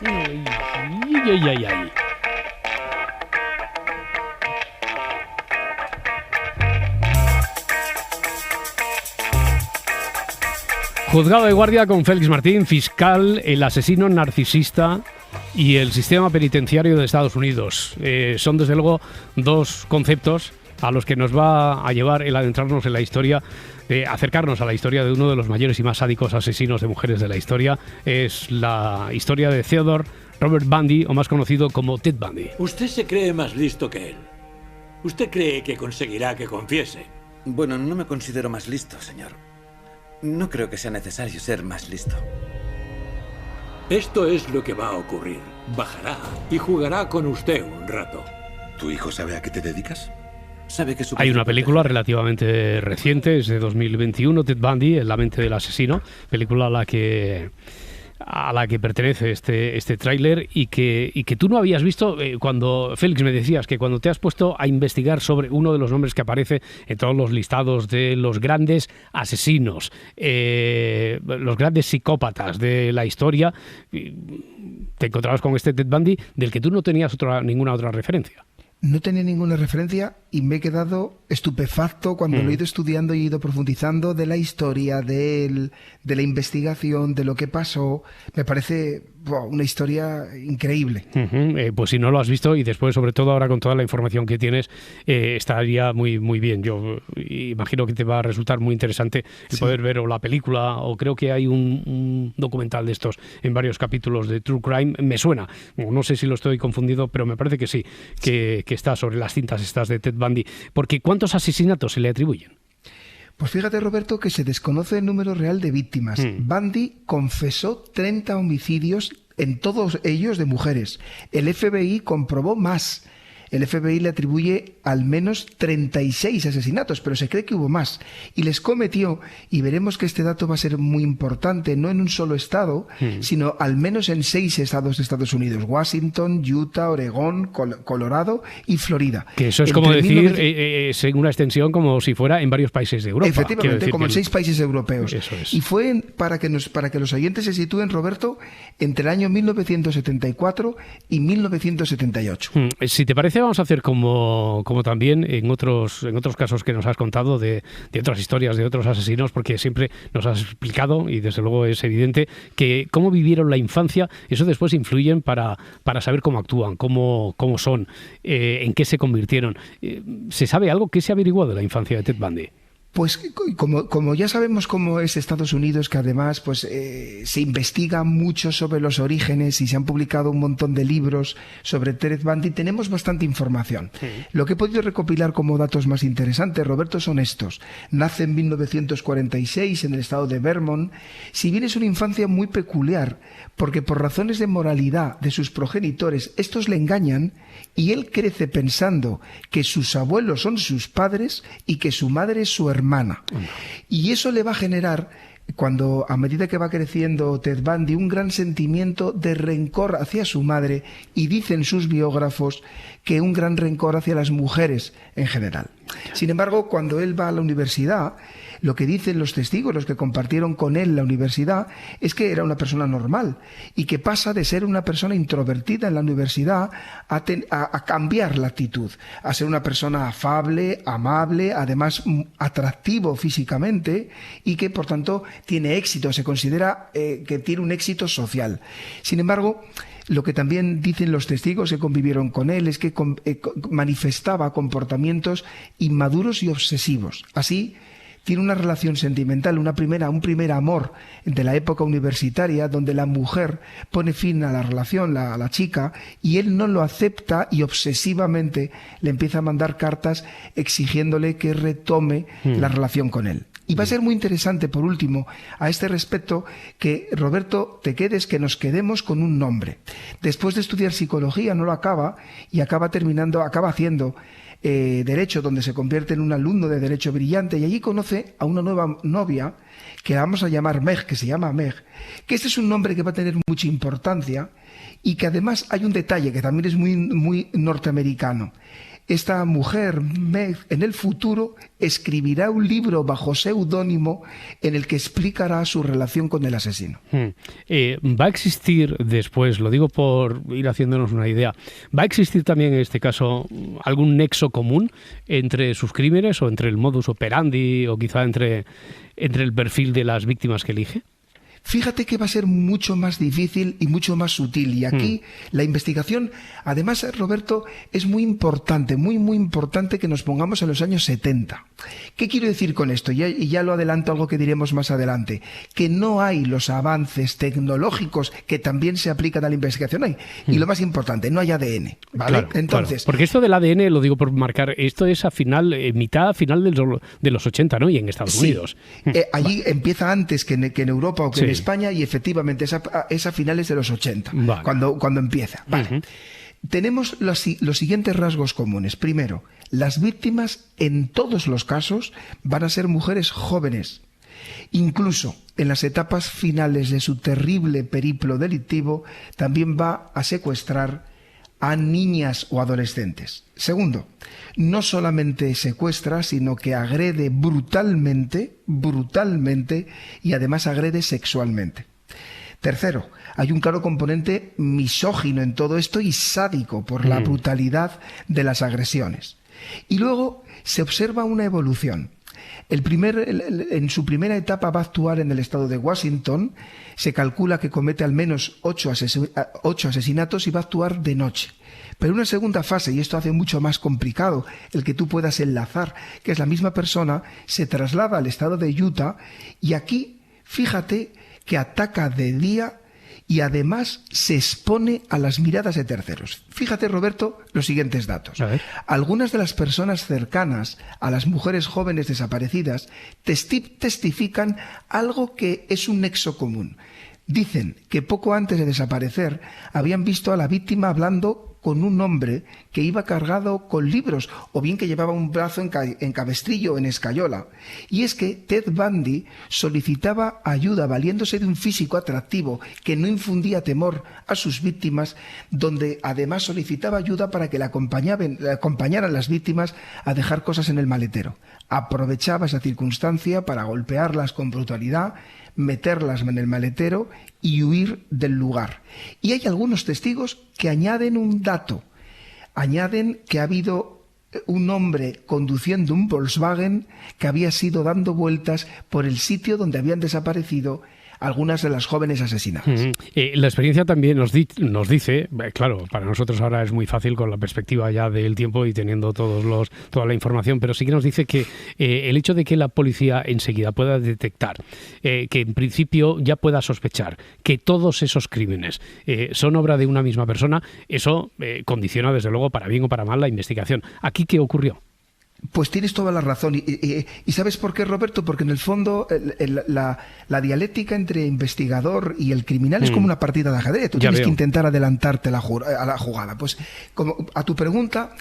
Ay, ay, ay, ay. Juzgado de guardia con Félix Martín, fiscal, el asesino narcisista y el sistema penitenciario de Estados Unidos. Son desde luego dos conceptos a los que nos va a llevar el adentrarnos en la historia, acercarnos a la historia de uno de los mayores y más sádicos asesinos de mujeres de la historia. Es la historia de Theodore Robert Bundy, o más conocido como Ted Bundy. Usted se cree más listo que él. ¿Usted cree que conseguirá que confiese? Bueno, no me considero más listo, señor. No creo que sea necesario ser más listo. Esto es lo que va a ocurrir. Bajará y jugará con usted un rato. ¿Tu hijo sabe a qué te dedicas? Sabe que su Hay una película relativamente reciente, es de 2021, Ted Bundy, en la mente del asesino, película a la que pertenece este tráiler y que tú no habías visto cuando, Félix, me decías que cuando te has puesto a investigar sobre uno de los nombres que aparece en todos los listados de los grandes asesinos, los grandes psicópatas de la historia, te encontrabas con este Ted Bundy del que tú no tenías ninguna otra referencia. No tenía ninguna referencia y me he quedado estupefacto cuando lo he ido estudiando y he ido profundizando de la historia, de la investigación, de lo que pasó. Me parece una historia increíble. Pues si no lo has visto, y después, sobre todo ahora con toda la información que tienes, estaría muy, muy bien. Yo imagino que te va a resultar muy interesante el poder ver o la película, o creo que hay un documental de estos en varios capítulos de True Crime. Me suena, no sé si lo estoy confundido, pero me parece que sí, que está sobre las cintas estas de Ted Bundy. Porque ¿cuántos asesinatos se le atribuyen? Pues fíjate, Roberto, que se desconoce el número real de víctimas. Bundy confesó 30 homicidios, en todos ellos de mujeres. El FBI comprobó más. El FBI le atribuye al menos 36 asesinatos, pero se cree que hubo más. Y les cometió, y veremos que este dato va a ser muy importante, no en un solo estado, sino al menos en 6 estados de Estados Unidos: Washington, Utah, Oregón, Colorado y Florida. Que eso es como decir, en una extensión como si fuera en varios países de Europa. Efectivamente, como en 6 países europeos. Eso es. Y fue, para que los oyentes se sitúen, Roberto, entre el año 1974 y 1978. Si te parece, vamos a hacer como también en otros casos que nos has contado de otras historias, de otros asesinos, porque siempre nos has explicado, y desde luego es evidente, que cómo vivieron la infancia, eso después influyen para saber cómo actúan, cómo son, en qué se convirtieron. ¿Se sabe algo? ¿Qué se ha averiguado de la infancia de Ted Bundy? Pues como ya sabemos cómo es Estados Unidos, que además pues se investiga mucho sobre los orígenes y se han publicado un montón de libros sobre Ted Bundy, tenemos bastante información. Lo que he podido recopilar como datos más interesantes, Roberto, son estos. Nace en 1946 en el estado de Vermont. Si bien es una infancia muy peculiar, porque por razones de moralidad de sus progenitores, estos le engañan y él crece pensando que sus abuelos son sus padres y que su madre es su hermana. Y eso le va a generar, a medida que va creciendo Ted Bundy, un gran sentimiento de rencor hacia su madre, y dicen sus biógrafos que un gran rencor hacia las mujeres en general. Sin embargo, cuando él va a la universidad, lo que dicen los testigos, los que compartieron con él la universidad, es que era una persona normal y que pasa de ser una persona introvertida en la universidad a cambiar la actitud, a ser una persona afable, amable, además atractivo físicamente, y que por tanto tiene éxito, se considera que tiene un éxito social. Sin embargo, lo que también dicen los testigos que convivieron con él es que manifestaba comportamientos inmaduros y obsesivos. Así, tiene una relación sentimental, un primer amor de la época universitaria, donde la mujer pone fin a la relación, la chica, y él no lo acepta y obsesivamente le empieza a mandar cartas exigiéndole que retome la relación con él. Y va a ser muy interesante, por último, a este respecto, que, Roberto, que nos quedemos con un nombre. Después de estudiar psicología no lo acaba y acaba haciendo Derecho, donde se convierte en un alumno de Derecho brillante, y allí conoce a una nueva novia que la vamos a llamar Meg, que se llama Meg, que este es un nombre que va a tener mucha importancia y que además hay un detalle que también es muy, muy norteamericano. esta mujer, Meg, en el futuro escribirá un libro bajo seudónimo en el que explicará su relación con el asesino. Va a existir después, lo digo por ir haciéndonos una idea, ¿va a existir también en este caso algún nexo común entre sus crímenes o entre el modus operandi o quizá entre el perfil de las víctimas que elige? Fíjate que va a ser mucho más difícil y mucho más sutil. Y aquí la investigación, además, Roberto, es muy importante, muy importante que nos pongamos en los años 70. ¿Qué quiero decir con esto? Y ya lo adelanto, algo que diremos más adelante. Que no hay los avances tecnológicos que también se aplican a la investigación. Y lo más importante, no hay ADN. ¿Vale? Claro, entonces, claro. Porque esto del ADN, lo digo por marcar, esto es a mitad final de los 80, ¿no? Y en Estados Unidos. Allí empieza antes que en Europa o que en España, y efectivamente es a finales de los 80, cuando empieza. Vale. Tenemos los siguientes rasgos comunes. Primero, las víctimas en todos los casos van a ser mujeres jóvenes. Incluso en las etapas finales de su terrible periplo delictivo, también va a secuestrar a niñas o adolescentes. Segundo, no solamente secuestra, sino que agrede brutalmente, y además agrede sexualmente. Tercero, hay un claro componente misógino en todo esto y sádico por la brutalidad de las agresiones. Y luego se observa una evolución. En su primera etapa va a actuar en el estado de Washington. Se calcula que comete al menos 8 asesinatos y va a actuar de noche. Pero una segunda fase, y esto hace mucho más complicado el que tú puedas enlazar, que es la misma persona, se traslada al estado de Utah y aquí, fíjate, que ataca de día y además se expone a las miradas de terceros. Fíjate, Roberto, los siguientes datos. Algunas de las personas cercanas a las mujeres jóvenes desaparecidas testifican algo que es un nexo común. Dicen que poco antes de desaparecer habían visto a la víctima hablando con un hombre que iba cargado con libros, o bien que llevaba un brazo en cabestrillo, en escayola. Y es que Ted Bundy solicitaba ayuda valiéndose de un físico atractivo que no infundía temor a sus víctimas, donde además solicitaba ayuda para que le acompañaran las víctimas a dejar cosas en el maletero. Aprovechaba esa circunstancia para golpearlas con brutalidad, meterlas en el maletero y huir del lugar. Y hay algunos testigos que añaden un dato. Añaden que ha habido un hombre conduciendo un Volkswagen que había sido dando vueltas por el sitio donde habían desaparecido algunas de las jóvenes asesinadas. La experiencia también nos dice, claro, para nosotros ahora es muy fácil con la perspectiva ya del tiempo y teniendo toda la información, pero sí que nos dice que el hecho de que la policía enseguida pueda detectar, que en principio ya pueda sospechar que todos esos crímenes son obra de una misma persona, eso condiciona desde luego para bien o para mal la investigación. ¿Aquí qué ocurrió? Pues tienes toda la razón. ¿Y sabes por qué, Roberto? Porque en el fondo la dialéctica entre investigador y el criminal es como una partida de ajedrez. Tú tienes que intentar adelantarte a la jugada. Pues como a tu pregunta,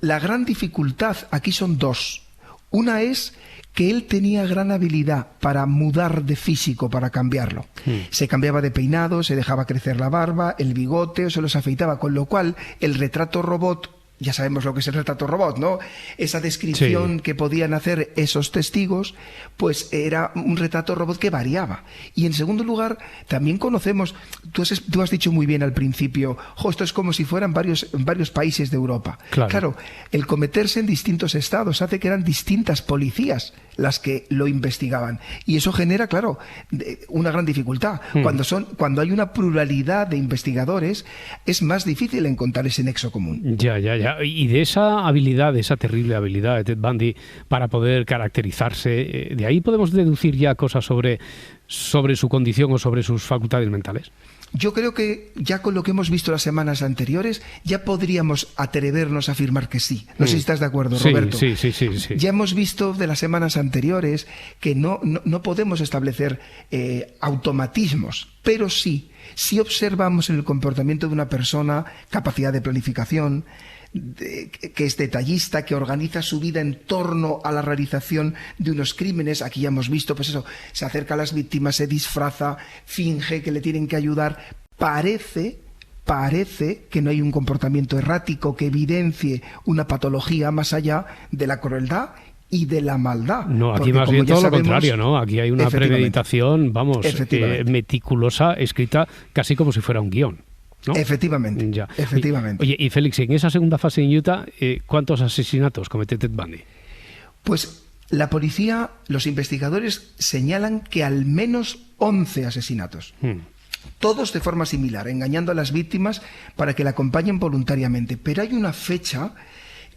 la gran dificultad aquí son dos. Una es que él tenía gran habilidad para mudar de físico, para cambiarlo. Se cambiaba de peinado, se dejaba crecer la barba, el bigote, o se los afeitaba, con lo cual el retrato robot, ya sabemos lo que es el retrato robot, ¿no? Esa descripción que podían hacer esos testigos, pues era un retrato robot que variaba. Y en segundo lugar, también conocemos, tú has dicho muy bien al principio, esto es como si fueran varios países de Europa. Claro, el cometerse en distintos estados hace que eran distintas policías las que lo investigaban. Y eso genera, claro, una gran dificultad. Cuando hay una pluralidad de investigadores, es más difícil encontrar ese nexo común. Ya. Y de esa habilidad, de esa terrible habilidad de Ted Bundy para poder caracterizarse, ¿de ahí podemos deducir ya cosas sobre su condición o sobre sus facultades mentales? Yo creo que ya con lo que hemos visto las semanas anteriores, ya podríamos atrevernos a afirmar que sí. No sé si estás de acuerdo, Roberto. Sí. Ya hemos visto de las semanas anteriores que no podemos establecer automatismos, pero sí observamos en el comportamiento de una persona capacidad de planificación, que es detallista, que organiza su vida en torno a la realización de unos crímenes. Aquí ya hemos visto, pues eso, se acerca a las víctimas, se disfraza, finge que le tienen que ayudar. Parece parece que no hay un comportamiento errático que evidencie una patología más allá de la crueldad y de la maldad. No, aquí porque, más bien todo lo contrario, ¿no? Aquí hay una efectivamente, premeditación, vamos, meticulosa, escrita casi como si fuera un guión, ¿no? Efectivamente, Ya. efectivamente. Oye, y Félix, en esa segunda fase en Utah, ¿cuántos asesinatos comete Ted Bundy? Pues la policía, los investigadores señalan que al menos 11 asesinatos. Todos de forma similar, engañando a las víctimas para que la acompañen voluntariamente. Pero hay una fecha,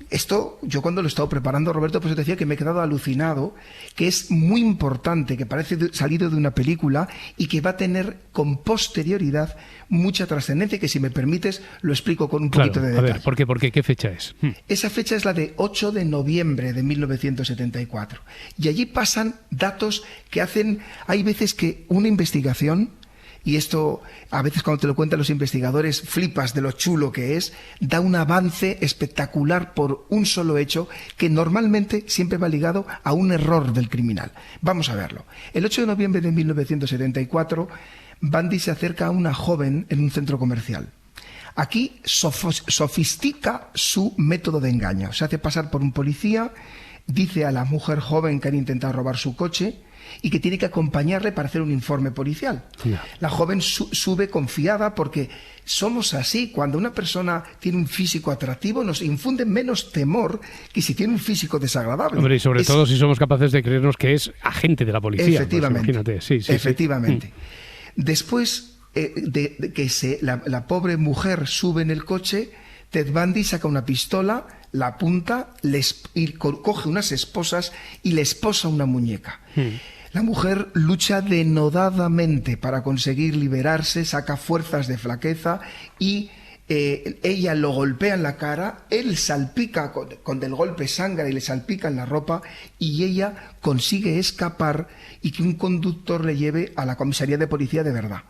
esto yo cuando lo he estado preparando, Roberto, pues te decía que me he quedado alucinado, que es muy importante, que parece salido de una película y que va a tener con posterioridad mucha trascendencia, que si me permites lo explico con un poquito de detalle. A ver, ¿por qué? ¿Por qué? ¿Qué fecha es? Esa fecha es la de 8 de noviembre de 1974. Y allí pasan datos que hacen, hay veces que una investigación, y esto a veces cuando te lo cuentan los investigadores flipas de lo chulo que es, da un avance espectacular por un solo hecho que normalmente siempre va ligado a un error del criminal. Vamos a verlo. El 8 de noviembre de 1974, Bundy se acerca a una joven en un centro comercial. Aquí sofistica su método de engaño. Se hace pasar por un policía, dice a la mujer joven que han intentado robar su coche y que tiene que acompañarle para hacer un informe policial. La joven sube confiada porque somos así. Cuando una persona tiene un físico atractivo nos infunde menos temor que si tiene un físico desagradable. Hombre, y sobre todo si somos capaces de creernos que es agente de la policía. Efectivamente. Pues imagínate. Sí, efectivamente. Después de que la pobre mujer sube en el coche, Ted Bundy saca una pistola, la apunta, coge unas esposas y le esposa una muñeca. La mujer lucha denodadamente para conseguir liberarse, saca fuerzas de flaqueza y ella lo golpea en la cara, él salpica con del golpe sangra y le salpica en la ropa y ella consigue escapar y que un conductor le lleve a la comisaría de policía de verdad.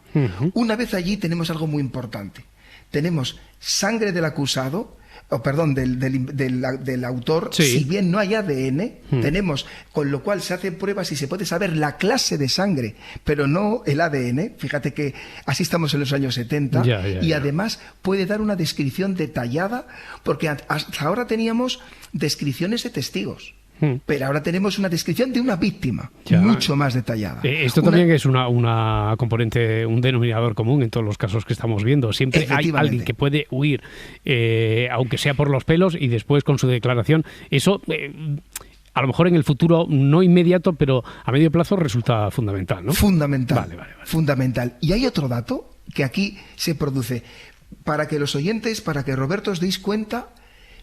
Una vez allí tenemos algo muy importante. Tenemos sangre del acusado, del autor, sí. Si bien no hay ADN, tenemos, con lo cual se hacen pruebas y se puede saber la clase de sangre, pero no el ADN. Fíjate que así estamos en los años 70 y además puede dar una descripción detallada, porque hasta ahora teníamos descripciones de testigos. Pero ahora tenemos una descripción de una víctima mucho más detallada. Esto también es una componente, un denominador común en todos los casos que estamos viendo. Siempre hay alguien que puede huir, aunque sea por los pelos, y después con su declaración. Eso, a lo mejor en el futuro no inmediato, pero a medio plazo resulta fundamental, ¿no? Fundamental. Vale. Fundamental. Y hay otro dato que aquí se produce. Para que los oyentes, para que Roberto os deis cuenta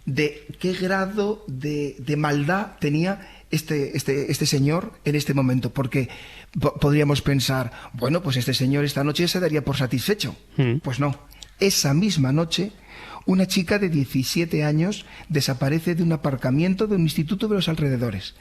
de qué grado de maldad tenía este señor en este momento, porque podríamos pensar, bueno, pues este señor esta noche se daría por satisfecho. Pues no, esa misma noche una chica de 17 años desaparece de un aparcamiento de un instituto de los alrededores.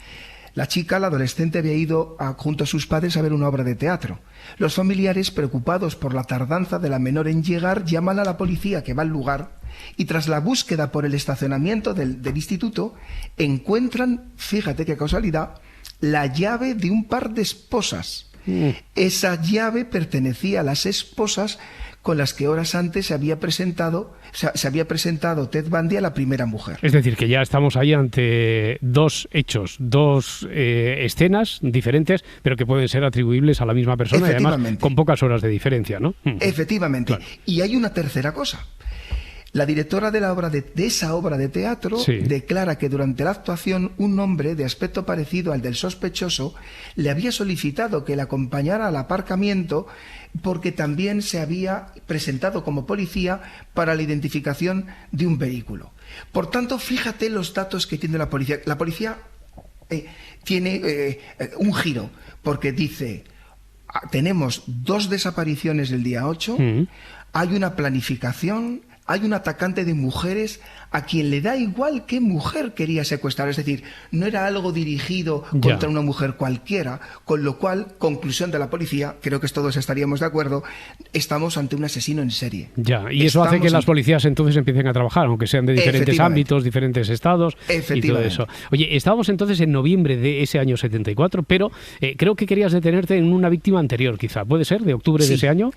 La chica, la adolescente, había ido junto a sus padres a ver una obra de teatro. Los familiares, preocupados por la tardanza de la menor en llegar, llaman a la policía que va al lugar y tras la búsqueda por el estacionamiento del instituto, encuentran, fíjate qué casualidad, la llave de un par de esposas. Esa llave pertenecía a las esposas con las que horas antes se había presentado Ted Bundy a la primera mujer. Es decir, que ya estamos ahí ante dos hechos, dos escenas diferentes, pero que pueden ser atribuibles a la misma persona y además con pocas horas de diferencia, ¿no? Efectivamente. Claro. Y hay una tercera cosa. La directora de esa obra de teatro declara que durante la actuación un hombre de aspecto parecido al del sospechoso le había solicitado que le acompañara al aparcamiento porque también se había presentado como policía para la identificación de un vehículo. Por tanto, fíjate los datos que tiene la policía. La policía tiene un giro porque dice, tenemos 2 desapariciones el día 8, hay una planificación, hay un atacante de mujeres a quien le da igual qué mujer quería secuestrar. Es decir, no era algo dirigido contra una mujer cualquiera, con lo cual, conclusión de la policía, creo que todos estaríamos de acuerdo, estamos ante un asesino en serie. Y eso hace que las policías entonces empiecen a trabajar, aunque sean de diferentes ámbitos, diferentes estados y todo eso. Oye, estábamos entonces en noviembre de ese año 74, pero creo que querías detenerte en una víctima anterior, quizá. ¿Puede ser? ¿De octubre de ese año?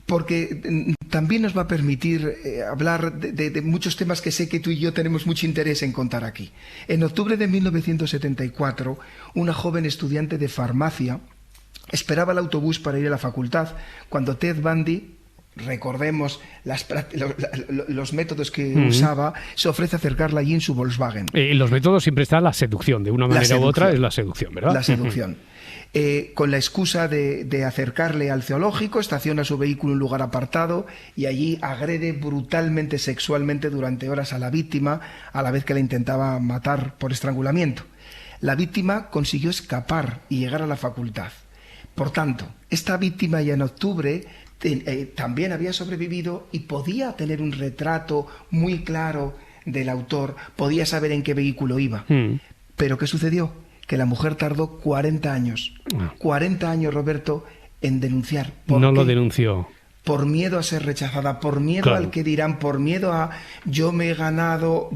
Porque también nos va a permitir hablar de muchos temas que sé que tú y yo tenemos mucho interés en contar aquí. En octubre de 1974, una joven estudiante de farmacia esperaba el autobús para ir a la facultad cuando Ted Bundy, recordemos los métodos que usaba, se ofrece a acercarla allí en su Volkswagen. Los métodos siempre está la seducción, de una manera u otra es la seducción, ¿verdad? La seducción. Con la excusa de acercarle al zoológico, estaciona su vehículo en un lugar apartado y allí agrede brutalmente sexualmente durante horas a la víctima, a la vez que la intentaba matar por estrangulamiento. La víctima consiguió escapar y llegar a la facultad. Por tanto, esta víctima ya en octubre también había sobrevivido y podía tener un retrato muy claro del autor, podía saber en qué vehículo iba. ¿Pero qué sucedió? Que la mujer tardó 40 años. 40 años, Roberto, en denunciar. No lo denunció. Por miedo a ser rechazada, por miedo al que dirán, por miedo a yo me he ganado,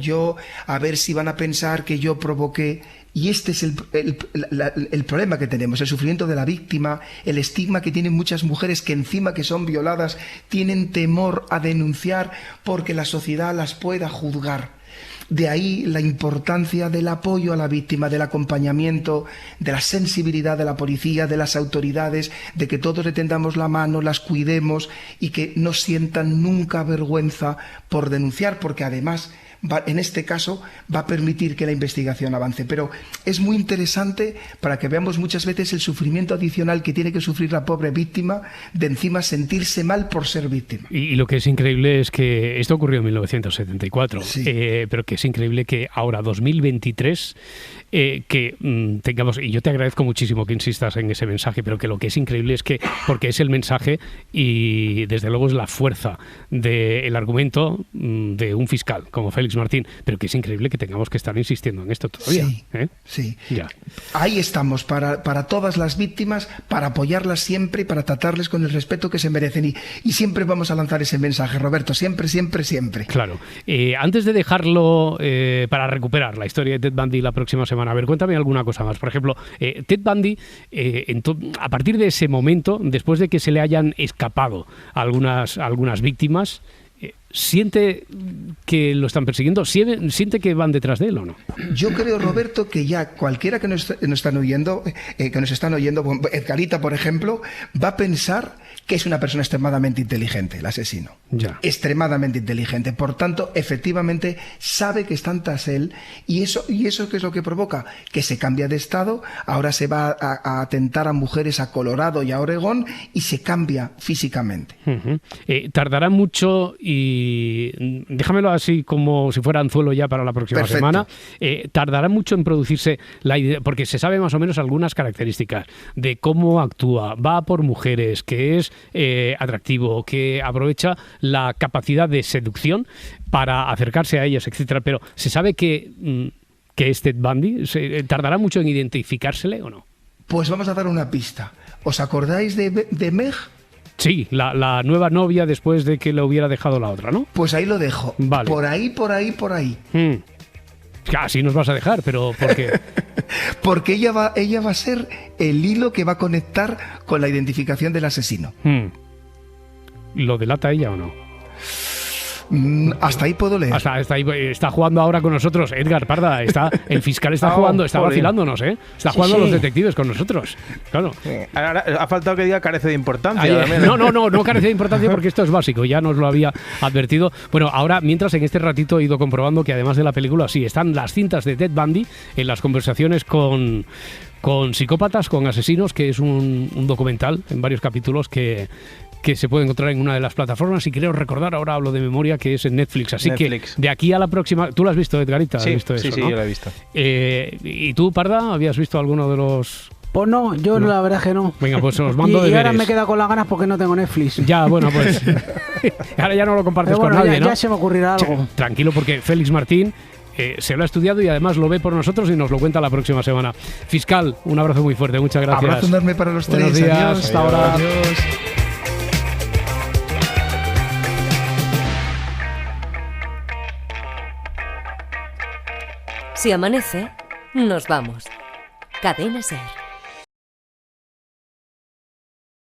a ver si van a pensar que yo provoqué. Y este es el problema que tenemos, el sufrimiento de la víctima, el estigma que tienen muchas mujeres que encima que son violadas tienen temor a denunciar porque la sociedad las pueda juzgar. De ahí la importancia del apoyo a la víctima, del acompañamiento, de la sensibilidad de la policía, de las autoridades, de que todos le tendamos la mano, las cuidemos y que no sientan nunca vergüenza por denunciar, porque además en este caso va a permitir que la investigación avance. Pero es muy interesante para que veamos muchas veces el sufrimiento adicional que tiene que sufrir la pobre víctima, de encima sentirse mal por ser víctima. Y lo que es increíble es que esto ocurrió en 1974, sí. Pero que es increíble que ahora, 2023, tengamos, y yo te agradezco muchísimo que insistas en ese mensaje, pero que lo que es increíble es que, porque es el mensaje y desde luego es la fuerza del argumento de un fiscal como Félix Martín, pero que es increíble que tengamos que estar insistiendo en esto todavía. Sí, sí. Ya. Ahí estamos para todas las víctimas, para apoyarlas siempre y para tratarles con el respeto que se merecen. Y siempre vamos a lanzar ese mensaje, Roberto, siempre, siempre, siempre. Claro. Antes de dejarlo para recuperar la historia de Ted Bundy la próxima semana, a ver, cuéntame alguna cosa más. Por ejemplo, Ted Bundy, a partir de ese momento, después de que se le hayan escapado algunas víctimas, ¿siente que lo están persiguiendo? ¿Siente que van detrás de él o no? Yo creo, Roberto, que ya cualquiera que nos están oyendo, Edgarita, por ejemplo, va a pensar que es una persona extremadamente inteligente, el asesino. Ya. Extremadamente inteligente. Por tanto, efectivamente, sabe que están tras él y eso ¿qué es lo que provoca? Que se cambia de estado, ahora se va a atentar a mujeres a Colorado y a Oregón y se cambia físicamente. Tardará mucho y déjamelo así como si fuera anzuelo ya para la próxima semana. Tardará mucho en producirse la idea, porque se sabe más o menos algunas características de cómo actúa, va por mujeres, que es atractivo, que aprovecha la capacidad de seducción para acercarse a ellas, etcétera. Pero ¿se sabe que es Ted Bundy? ¿Tardará mucho en identificársele o no? Pues vamos a dar una pista. ¿Os acordáis de Meg? Sí, la nueva novia después de que le hubiera dejado la otra, ¿no? Pues ahí lo dejo. Vale. Por ahí. Así nos vas a dejar, pero ¿por qué? Porque ella va a ser el hilo que va a conectar con la identificación del asesino. ¿Lo delata ella o no? Hasta ahí puedo leer. Hasta ahí está jugando ahora con nosotros Edgar Parda. El fiscal está jugando, está vacilándonos, ¿eh? Está jugando los detectives con nosotros. Claro. Ahora, ha faltado que diga carece de importancia. No carece de importancia porque esto es básico. Ya nos lo había advertido. Bueno, ahora, mientras en este ratito he ido comprobando que además de la película, sí, están las cintas de Ted Bundy en las conversaciones con psicópatas, con asesinos, que es un documental en varios capítulos que se puede encontrar en una de las plataformas y creo recordar, ahora hablo de memoria, que es en Netflix. Así que de aquí a la próxima... ¿Tú lo has visto, Edgarita? Sí, ¿Has visto eso, sí, ¿no? yo lo he visto. ¿Y tú, Parda, habías visto alguno de los...? Pues no, yo la verdad es que no. Venga, pues os mando deberes. Y ahora me he quedado con las ganas porque no tengo Netflix. Ya, bueno, pues... ahora ya no lo compartes con nadie, ¿no? Ya se me ocurrirá algo. Tranquilo, porque Félix Martín se lo ha estudiado y además lo ve por nosotros y nos lo cuenta la próxima semana. Fiscal, un abrazo muy fuerte, muchas gracias. Abrazo enorme para los tres. Buenos días, adiós. Hasta ahora. Adiós. Si amanece, nos vamos. Cadena SER.